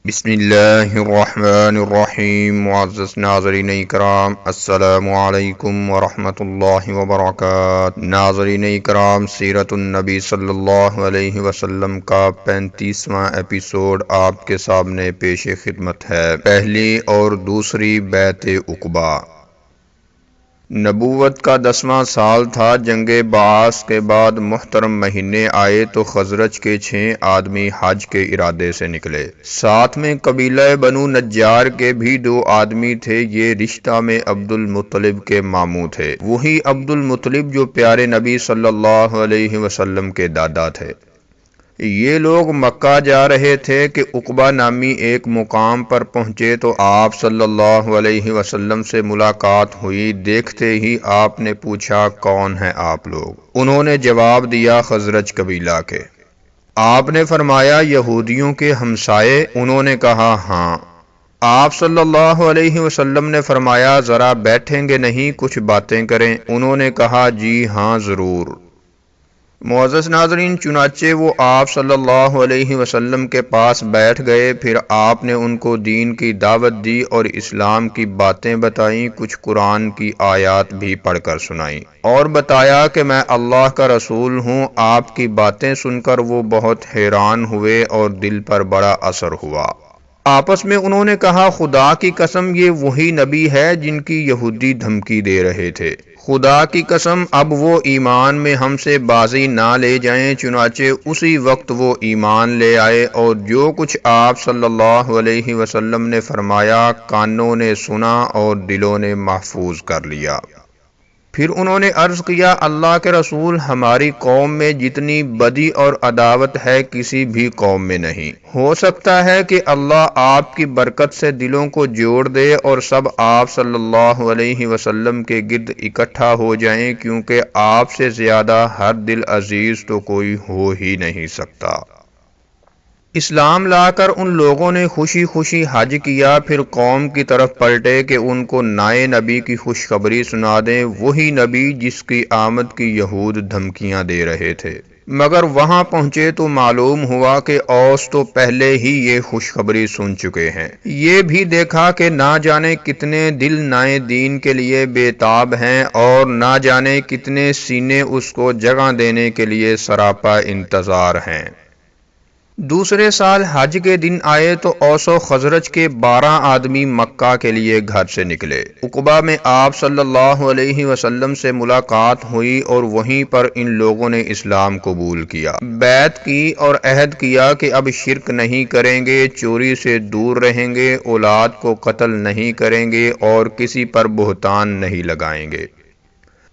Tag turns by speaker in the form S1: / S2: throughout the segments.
S1: بسم اللہ الرحمن الرحیم۔ معزز ناظرین اکرام، السلام علیکم ورحمۃ اللہ وبرکاتہ۔ ناظرین اکرام، سیرت النبی صلی اللہ علیہ وسلم کا 35واں ایپیسوڈ آپ کے سامنے پیش خدمت ہے۔ پہلی اور دوسری بیعت عقبہ۔ نبوت کا 10واں سال تھا۔ جنگ بعث کے بعد محترم مہینے آئے تو خزرج کے 6 آدمی حج کے ارادے سے نکلے۔ ساتھ میں قبیلہ بنو نجار کے بھی 2 آدمی تھے۔ یہ رشتہ میں عبد المطلب کے ماموں تھے، وہی عبد المطلب جو پیارے نبی صلی اللہ علیہ وسلم کے دادا تھے۔ یہ لوگ مکہ جا رہے تھے کہ عقبہ نامی ایک مقام پر پہنچے تو آپ صلی اللہ علیہ وسلم سے ملاقات ہوئی۔ دیکھتے ہی آپ نے پوچھا، کون ہیں آپ لوگ؟ انہوں نے جواب دیا، خزرج قبیلہ کے۔ آپ نے فرمایا، یہودیوں کے ہمسائے؟ انہوں نے کہا، ہاں۔ آپ صلی اللہ علیہ وسلم نے فرمایا، ذرا بیٹھیں گے نہیں، کچھ باتیں کریں؟ انہوں نے کہا، جی ہاں ضرور۔ معزز ناظرین، چنانچہ وہ آپ صلی اللہ علیہ وسلم کے پاس بیٹھ گئے۔ پھر آپ نے ان کو دین کی دعوت دی اور اسلام کی باتیں بتائیں، کچھ قرآن کی آیات بھی پڑھ کر سنائیں، اور بتایا کہ میں اللہ کا رسول ہوں۔ آپ کی باتیں سن کر وہ بہت حیران ہوئے اور دل پر بڑا اثر ہوا۔ آپس میں انہوں نے کہا، خدا کی قسم یہ وہی نبی ہے جن کی یہودی دھمکی دے رہے تھے۔ خدا کی قسم اب وہ ایمان میں ہم سے بازی نہ لے جائیں۔ چنانچہ اسی وقت وہ ایمان لے آئے، اور جو کچھ آپ صلی اللہ علیہ وسلم نے فرمایا کانوں نے سنا اور دلوں نے محفوظ کر لیا۔ پھر انہوں نے عرض کیا، اللہ کے رسول، ہماری قوم میں جتنی بدی اور عداوت ہے کسی بھی قوم میں نہیں۔ ہو سکتا ہے کہ اللہ آپ کی برکت سے دلوں کو جوڑ دے اور سب آپ صلی اللہ علیہ وسلم کے گرد اکٹھا ہو جائیں، کیونکہ آپ سے زیادہ ہر دل عزیز تو کوئی ہو ہی نہیں سکتا۔ اسلام لا کر ان لوگوں نے خوشی خوشی حج کیا۔ پھر قوم کی طرف پلٹے کہ ان کو نئے نبی کی خوشخبری سنا دیں، وہی نبی جس کی آمد کی یہود دھمکیاں دے رہے تھے۔ مگر وہاں پہنچے تو معلوم ہوا کہ اوس تو پہلے ہی یہ خوشخبری سن چکے ہیں۔ یہ بھی دیکھا کہ نہ جانے کتنے دل نئے دین کے لیے بے تاب ہیں، اور نہ جانے کتنے سینے اس کو جگہ دینے کے لیے سراپا انتظار ہیں۔ دوسرے سال حج کے دن آئے تو اوس و خزرج کے 12 آدمی مکہ کے لیے گھر سے نکلے۔ عقبہ میں آپ صلی اللہ علیہ وسلم سے ملاقات ہوئی اور وہیں پر ان لوگوں نے اسلام قبول کیا، بیعت کی اور عہد کیا کہ اب شرک نہیں کریں گے، چوری سے دور رہیں گے، اولاد کو قتل نہیں کریں گے اور کسی پر بہتان نہیں لگائیں گے۔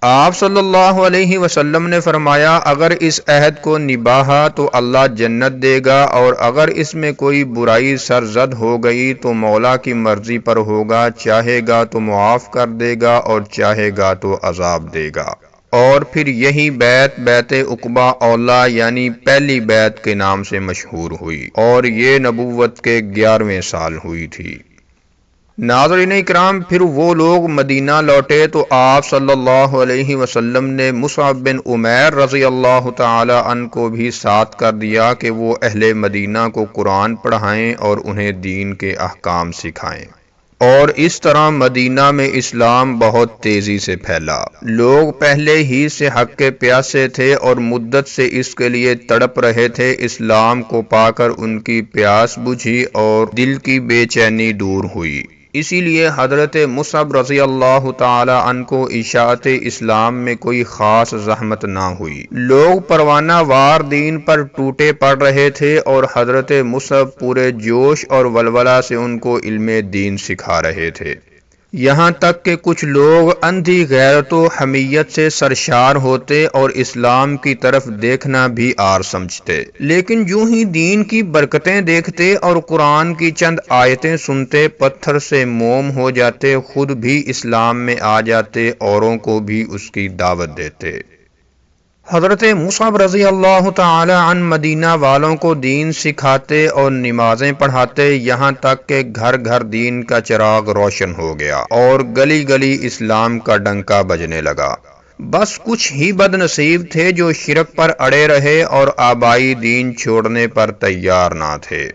S1: آپ صلی اللہ علیہ وسلم نے فرمایا، اگر اس عہد کو نبھایا تو اللہ جنت دے گا، اور اگر اس میں کوئی برائی سرزد ہو گئی تو مولا کی مرضی پر ہوگا، چاہے گا تو معاف کر دے گا اور چاہے گا تو عذاب دے گا۔ اور پھر یہی بیعت عقبہ اولا یعنی پہلی بیعت کے نام سے مشہور ہوئی، اور یہ نبوت کے 11ویں سال ہوئی تھی۔ ناظرین اکرام، پھر وہ لوگ مدینہ لوٹے تو آپ صلی اللہ علیہ وسلم نے مصعب بن عمیر رضی اللہ تعالی عنہ کو بھی ساتھ کر دیا کہ وہ اہل مدینہ کو قرآن پڑھائیں اور انہیں دین کے احکام سکھائیں۔ اور اس طرح مدینہ میں اسلام بہت تیزی سے پھیلا۔ لوگ پہلے ہی سے حق کے پیاسے تھے اور مدت سے اس کے لیے تڑپ رہے تھے۔ اسلام کو پا کر ان کی پیاس بجھی اور دل کی بے چینی دور ہوئی۔ اسی لیے حضرت مصعب رضی اللہ تعالی عنہ کو اشاعت اسلام میں کوئی خاص زحمت نہ ہوئی۔ لوگ پروانہ وار دین پر ٹوٹے پڑ رہے تھے، اور حضرت مصعب پورے جوش اور ولولہ سے ان کو علم دین سکھا رہے تھے۔ یہاں تک کہ کچھ لوگ اندھی غیرت و حمیت سے سرشار ہوتے اور اسلام کی طرف دیکھنا بھی عار سمجھتے، لیکن جو ہی دین کی برکتیں دیکھتے اور قرآن کی چند آیتیں سنتے، پتھر سے موم ہو جاتے، خود بھی اسلام میں آ جاتے، اوروں کو بھی اس کی دعوت دیتے۔ حضرت مصعب رضی اللہ تعالی عنہ مدینہ والوں کو دین سکھاتے اور نمازیں پڑھاتے، یہاں تک کہ گھر گھر دین کا چراغ روشن ہو گیا اور گلی گلی اسلام کا ڈنکا بجنے لگا۔ بس کچھ ہی بد نصیب تھے جو شرک پر اڑے رہے اور آبائی دین چھوڑنے پر تیار نہ تھے۔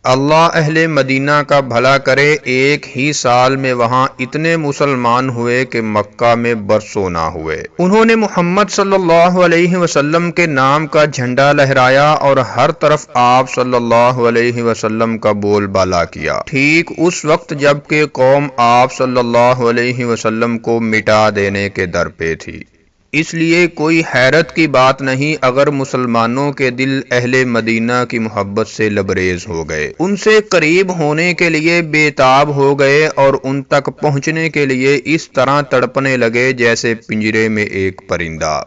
S1: اللہ اہل مدینہ کا بھلا کرے، ایک ہی سال میں وہاں اتنے مسلمان ہوئے کہ مکہ میں برسوں نہ ہوئے۔ انہوں نے محمد صلی اللہ علیہ وسلم کے نام کا جھنڈا لہرایا اور ہر طرف آپ صلی اللہ علیہ وسلم کا بول بالا کیا، ٹھیک اس وقت جب کہ قوم آپ صلی اللہ علیہ وسلم کو مٹا دینے کے در پہ تھی۔ اس لیے کوئی حیرت کی بات نہیں اگر مسلمانوں کے دل اہل مدینہ کی محبت سے لبریز ہو گئے، ان سے قریب ہونے کے لیے بے تاب ہو گئے اور ان تک پہنچنے کے لیے اس طرح تڑپنے لگے جیسے پنجرے میں ایک پرندہ۔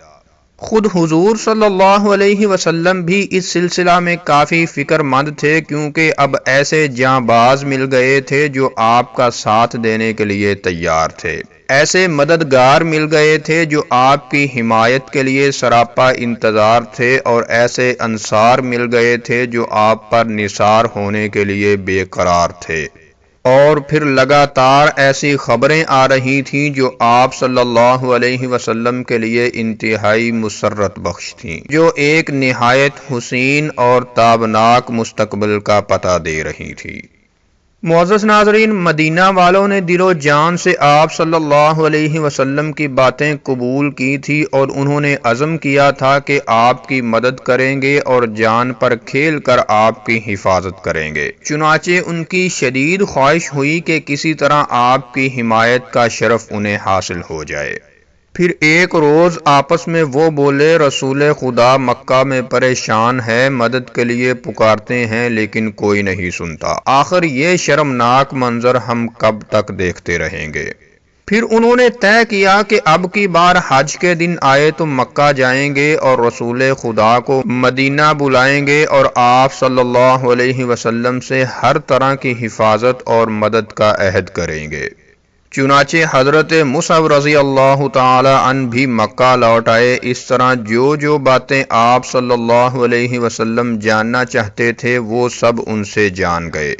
S1: خود حضور صلی اللہ علیہ وسلم بھی اس سلسلہ میں کافی فکر مند تھے، کیونکہ اب ایسے جاں باز مل گئے تھے جو آپ کا ساتھ دینے کے لیے تیار تھے، ایسے مددگار مل گئے تھے جو آپ کی حمایت کے لیے سراپا انتظار تھے، اور ایسے انصار مل گئے تھے جو آپ پر نثار ہونے کے لیے بے قرار تھے۔ اور پھر لگاتار ایسی خبریں آ رہی تھیں جو آپ صلی اللہ علیہ وسلم کے لیے انتہائی مسرت بخش تھیں، جو ایک نہایت حسین اور تابناک مستقبل کا پتہ دے رہی تھی۔ معزز ناظرین، مدینہ والوں نے دل و جان سے آپ صلی اللہ علیہ وسلم کی باتیں قبول کی تھی اور انہوں نے عزم کیا تھا کہ آپ کی مدد کریں گے اور جان پر کھیل کر آپ کی حفاظت کریں گے۔ چنانچہ ان کی شدید خواہش ہوئی کہ کسی طرح آپ کی حمایت کا شرف انہیں حاصل ہو جائے۔ پھر ایک روز آپس میں وہ بولے، رسول خدا مکہ میں پریشان ہے، مدد کے لیے پکارتے ہیں لیکن کوئی نہیں سنتا، آخر یہ شرمناک منظر ہم کب تک دیکھتے رہیں گے؟ پھر انہوں نے طے کیا کہ اب کی بار حج کے دن آئے تو مکہ جائیں گے اور رسول خدا کو مدینہ بلائیں گے اور آپ صلی اللہ علیہ وسلم سے ہر طرح کی حفاظت اور مدد کا عہد کریں گے۔ چنانچہ حضرت مصعب رضی اللہ تعالی عنہ بھی مکہ لوٹ آئے۔ اس طرح جو باتیں آپ صلی اللہ علیہ وسلم جاننا چاہتے تھے وہ سب ان سے جان گئے۔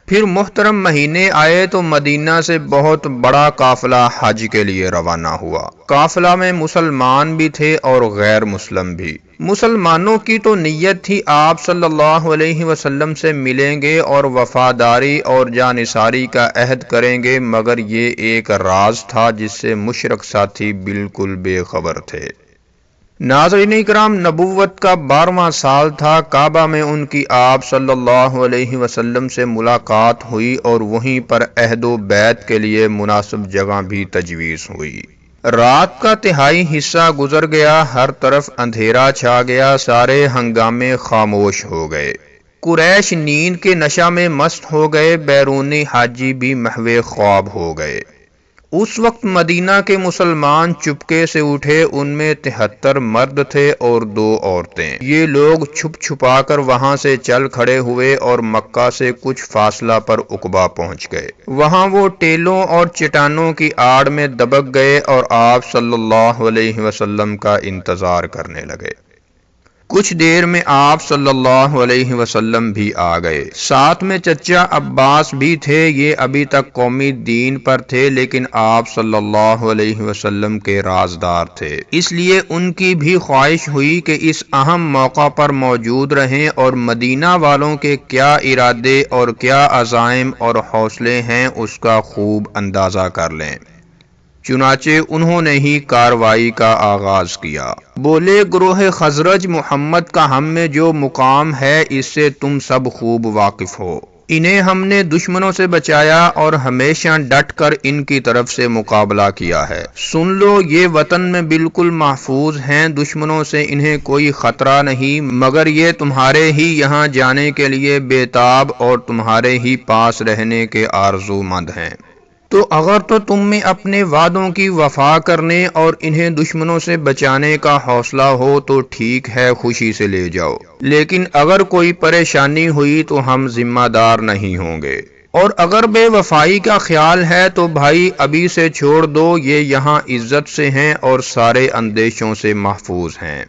S1: پھر محترم مہینے آئے تو مدینہ سے بہت بڑا قافلہ حج کے لیے روانہ ہوا۔ قافلہ میں مسلمان بھی تھے اور غیر مسلم بھی۔ مسلمانوں کی تو نیت تھی آپ صلی اللہ علیہ وسلم سے ملیں گے اور وفاداری اور جانثاری کا عہد کریں گے، مگر یہ ایک راز تھا جس سے مشرک ساتھی بالکل بے خبر تھے۔ ناظرین اکرام، نبوت کا 12واں سال تھا، کعبہ میں ان کی آپ صلی اللہ علیہ وسلم سے ملاقات ہوئی اور وہیں پر عہد و بیعت کے لیے مناسب جگہ بھی تجویز ہوئی۔ رات کا تہائی حصہ گزر گیا، ہر طرف اندھیرا چھا گیا، سارے ہنگامے خاموش ہو گئے۔ قریش نیند کے نشہ میں مست ہو گئے، بیرونی حاجی بھی محو خواب ہو گئے۔ اس وقت مدینہ کے مسلمان چپکے سے اٹھے، ان میں 73 مرد تھے اور 2 عورتیں۔ یہ لوگ چھپ چھپا کر وہاں سے چل کھڑے ہوئے اور مکہ سے کچھ فاصلہ پر عقبہ پہنچ گئے۔ وہاں وہ ٹیلوں اور چٹانوں کی آڑ میں دبک گئے اور آپ صلی اللہ علیہ وسلم کا انتظار کرنے لگے۔ کچھ دیر میں آپ صلی اللہ علیہ وسلم بھی آ گئے، ساتھ میں چچا عباس بھی تھے۔ یہ ابھی تک قومی دین پر تھے لیکن آپ صلی اللہ علیہ وسلم کے رازدار تھے، اس لیے ان کی بھی خواہش ہوئی کہ اس اہم موقع پر موجود رہیں اور مدینہ والوں کے کیا ارادے اور کیا عزائم اور حوصلے ہیں اس کا خوب اندازہ کر لیں۔ چنانچہ انہوں نے ہی کارروائی کا آغاز کیا۔ بولے، گروہ خزرج، محمد کا ہم میں جو مقام ہے اس سے تم سب خوب واقف ہو۔ انہیں ہم نے دشمنوں سے بچایا اور ہمیشہ ڈٹ کر ان کی طرف سے مقابلہ کیا ہے۔ سن لو، یہ وطن میں بالکل محفوظ ہیں، دشمنوں سے انہیں کوئی خطرہ نہیں، مگر یہ تمہارے ہی یہاں جانے کے لیے بے تاب اور تمہارے ہی پاس رہنے کے آرزو مند ہیں۔ تو اگر تو تم میں اپنے وعدوں کی وفا کرنے اور انہیں دشمنوں سے بچانے کا حوصلہ ہو تو ٹھیک ہے، خوشی سے لے جاؤ، لیکن اگر کوئی پریشانی ہوئی تو ہم ذمہ دار نہیں ہوں گے، اور اگر بے وفائی کا خیال ہے تو بھائی ابھی سے چھوڑ دو، یہ یہاں عزت سے ہیں اور سارے اندیشوں سے محفوظ ہیں۔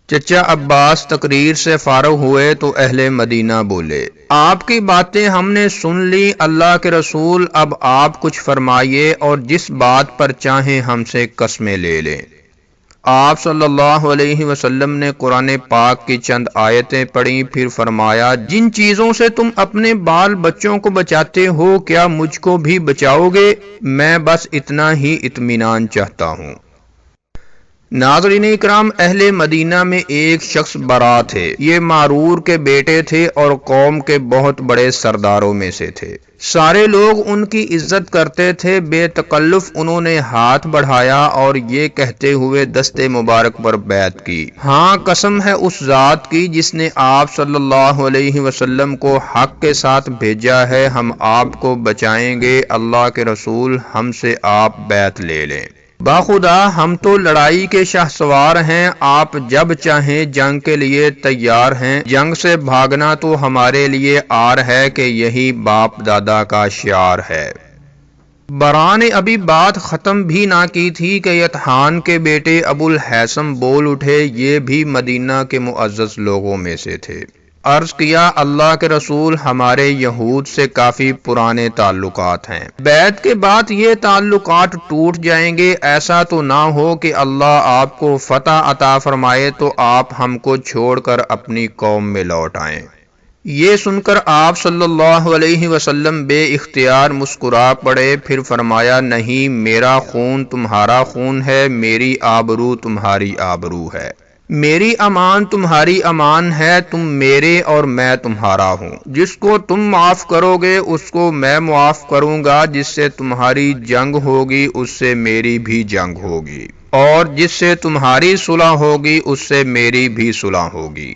S1: چچا عباس تقریر سے فارغ ہوئے تو اہل مدینہ بولے، آپ کی باتیں ہم نے سن لی، اللہ کے رسول اب آپ کچھ فرمائیے اور جس بات پر چاہیں ہم سے قسمیں لے لیں۔ آپ صلی اللہ علیہ وسلم نے قرآن پاک کی چند آیتیں پڑھیں، پھر فرمایا جن چیزوں سے تم اپنے بال بچوں کو بچاتے ہو کیا مجھ کو بھی بچاؤ گے؟ میں بس اتنا ہی اطمینان چاہتا ہوں۔ ناظرین اکرام، اہل مدینہ میں ایک شخص برا تھے۔ یہ معرور کے بیٹے تھے اور قوم کے بہت بڑے سرداروں میں سے تھے۔ سارے لوگ ان کی عزت کرتے تھے۔ بے تکلف انہوں نے ہاتھ بڑھایا اور یہ کہتے ہوئے دست مبارک پر بیعت کی، ہاں قسم ہے اس ذات کی جس نے آپ صلی اللہ علیہ وسلم کو حق کے ساتھ بھیجا ہے، ہم آپ کو بچائیں گے، اللہ کے رسول ہم سے آپ بیعت لے لیں۔ باخدا ہم تو لڑائی کے شہسوار ہیں، آپ جب چاہیں جنگ کے لیے تیار ہیں، جنگ سے بھاگنا تو ہمارے لیے آر ہے کہ یہی باپ دادا کا شعار ہے۔ برا نے ابھی بات ختم بھی نہ کی تھی کہ یطحان کے بیٹے ابو الہیثم بول اٹھے، یہ بھی مدینہ کے معزز لوگوں میں سے تھے۔ عرض کیا اللہ کے رسول ہمارے یہود سے کافی پرانے تعلقات ہیں، بیعت کے بعد یہ تعلقات ٹوٹ جائیں گے، ایسا تو نہ ہو کہ اللہ آپ کو فتح عطا فرمائے تو آپ ہم کو چھوڑ کر اپنی قوم میں لوٹ آئیں۔ یہ سن کر آپ صلی اللہ علیہ وسلم بے اختیار مسکرا پڑے، پھر فرمایا نہیں، میرا خون تمہارا خون ہے، میری آبرو تمہاری آبرو ہے، میری امان تمہاری امان ہے، تم میرے اور میں تمہارا ہوں، جس کو تم معاف کرو گے اس کو میں معاف کروں گا، جس سے تمہاری جنگ ہوگی اس سے میری بھی جنگ ہوگی، اور جس سے تمہاری صلح ہوگی اس سے میری بھی صلح ہوگی۔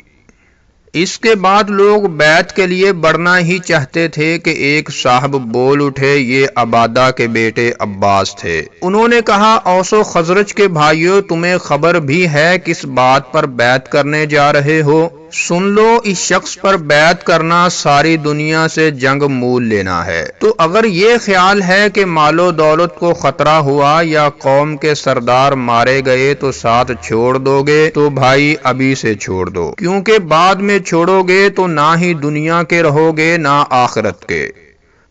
S1: اس کے بعد لوگ بیعت کے لیے بڑھنا ہی چاہتے تھے کہ ایک صاحب بول اٹھے، یہ عبادہ کے بیٹے عباس تھے۔ انہوں نے کہا اوس و خزرج کے بھائیو، تمہیں خبر بھی ہے کس بات پر بیعت کرنے جا رہے ہو؟ سن لو، اس شخص پر بیعت کرنا ساری دنیا سے جنگ مول لینا ہے، تو اگر یہ خیال ہے کہ مال و دولت کو خطرہ ہوا یا قوم کے سردار مارے گئے تو ساتھ چھوڑ دو گے تو بھائی ابھی سے چھوڑ دو، کیونکہ بعد میں چھوڑو گے تو نہ ہی دنیا کے رہو گے نہ آخرت کے،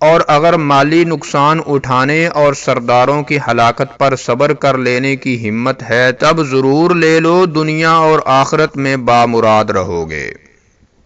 S1: اور اگر مالی نقصان اٹھانے اور سرداروں کی ہلاکت پر صبر کر لینے کی ہمت ہے تب ضرور لے لو، دنیا اور آخرت میں بامراد رہو گے۔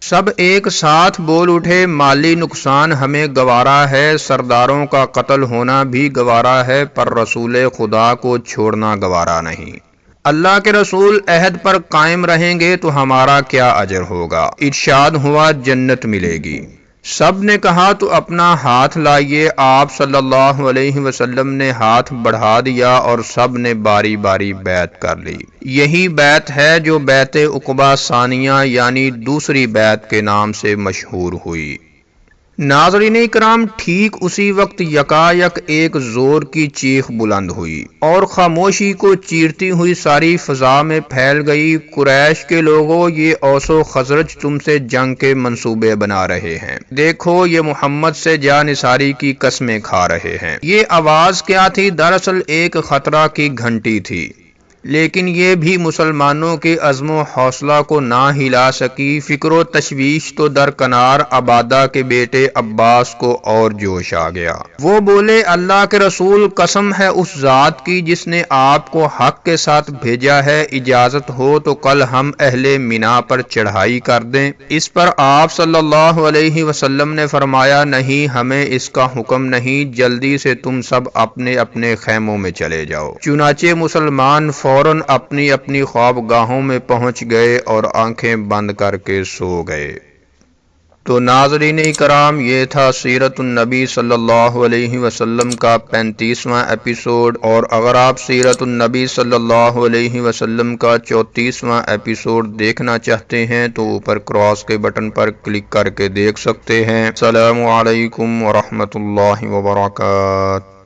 S1: سب ایک ساتھ بول اٹھے مالی نقصان ہمیں گوارا ہے، سرداروں کا قتل ہونا بھی گوارا ہے، پر رسول خدا کو چھوڑنا گوارا نہیں۔ اللہ کے رسول عہد پر قائم رہیں گے تو ہمارا کیا اجر ہوگا؟ ارشاد ہوا جنت ملے گی۔ سب نے کہا تو اپنا ہاتھ لائیے، آپ صلی اللہ علیہ وسلم نے ہاتھ بڑھا دیا اور سب نے باری باری بیعت کر لی۔ یہی بیعت ہے جو بیعت عقبہ ثانیہ یعنی دوسری بیعت کے نام سے مشہور ہوئی۔ ناظرین اکرام، ٹھیک اسی وقت یکایک ایک زور کی چیخ بلند ہوئی اور خاموشی کو چیرتی ہوئی ساری فضا میں پھیل گئی، قریش کے لوگوں، یہ اوس و خزرج تم سے جنگ کے منصوبے بنا رہے ہیں، دیکھو یہ محمد سے جانثاری کی قسمیں کھا رہے ہیں۔ یہ آواز کیا تھی؟ دراصل ایک خطرہ کی گھنٹی تھی، لیکن یہ بھی مسلمانوں کے عزم و حوصلہ کو نہ ہلا سکی، فکر و تشویش تو درکنار، عبادہ کے بیٹے عباس کو اور جوش آ گیا۔ وہ بولے اللہ کے رسول قسم ہے اس ذات کی جس نے آپ کو حق کے ساتھ بھیجا ہے، اجازت ہو تو کل ہم اہل مینا پر چڑھائی کر دیں۔ اس پر آپ صلی اللہ علیہ وسلم نے فرمایا نہیں، ہمیں اس کا حکم نہیں، جلدی سے تم سب اپنے اپنے خیموں میں چلے جاؤ۔ چنانچہ مسلمان فوراً اپنی اپنی خوابگاہوں میں پہنچ گئے اور آنکھیں بند کر کے سو گئے۔ تو ناظرین اکرام، یہ تھا سیرت النبی صلی اللہ علیہ وسلم کا 35واں ایپیسوڈ، اور اگر آپ سیرت النبی صلی اللہ علیہ وسلم کا 34واں ایپیسوڈ دیکھنا چاہتے ہیں تو اوپر کراس کے بٹن پر کلک کر کے دیکھ سکتے ہیں۔ السلام علیکم ورحمۃ اللہ وبرکاتہ۔